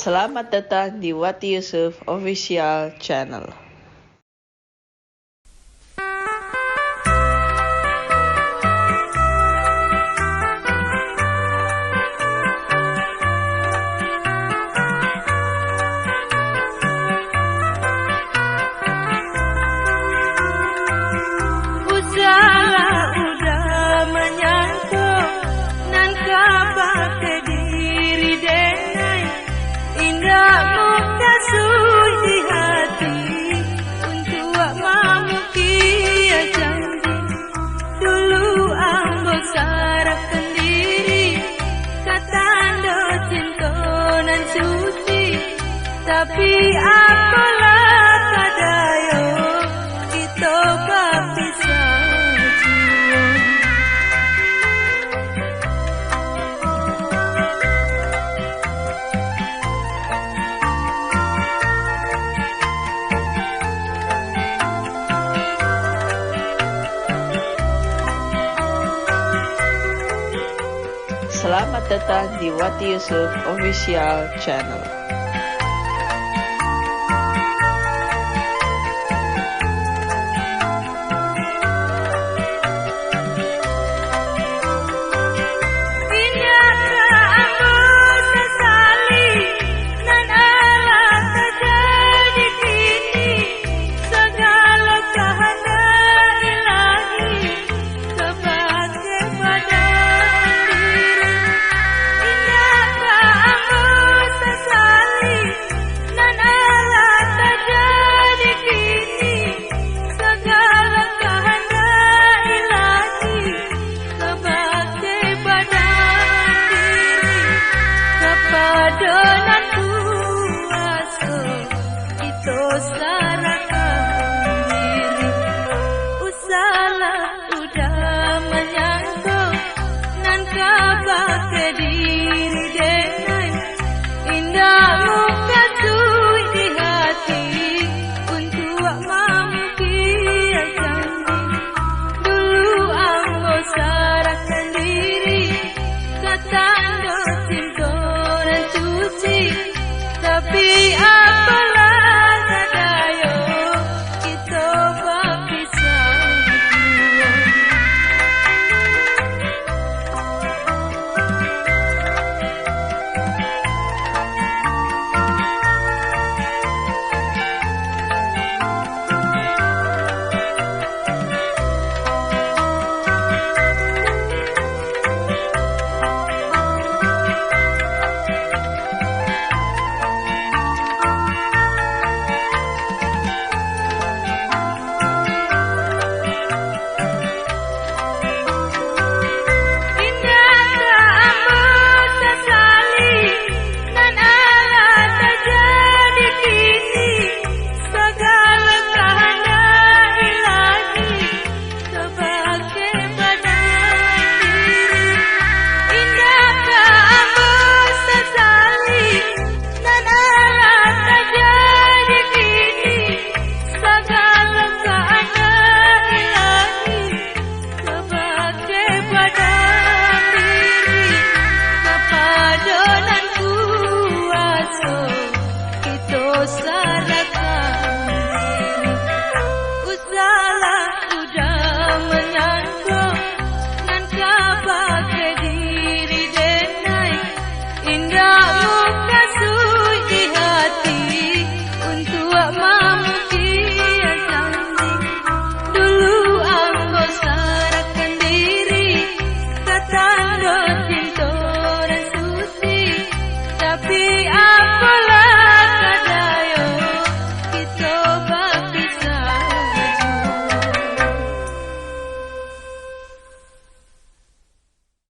Selamat datang di Wati Yusuf Official Channel. Tapi apalah kadayo kita gak bisa jua. Selamat datang di Wati Yusuf Official Channel. Dengan kuasa kita serahkan diri. Usahlah udah menyangka nan kabar ke diri dengan indah muka suwi di hati untuk mampu janji. Dulu aku serahkan diri kata cinta. Tapi apalah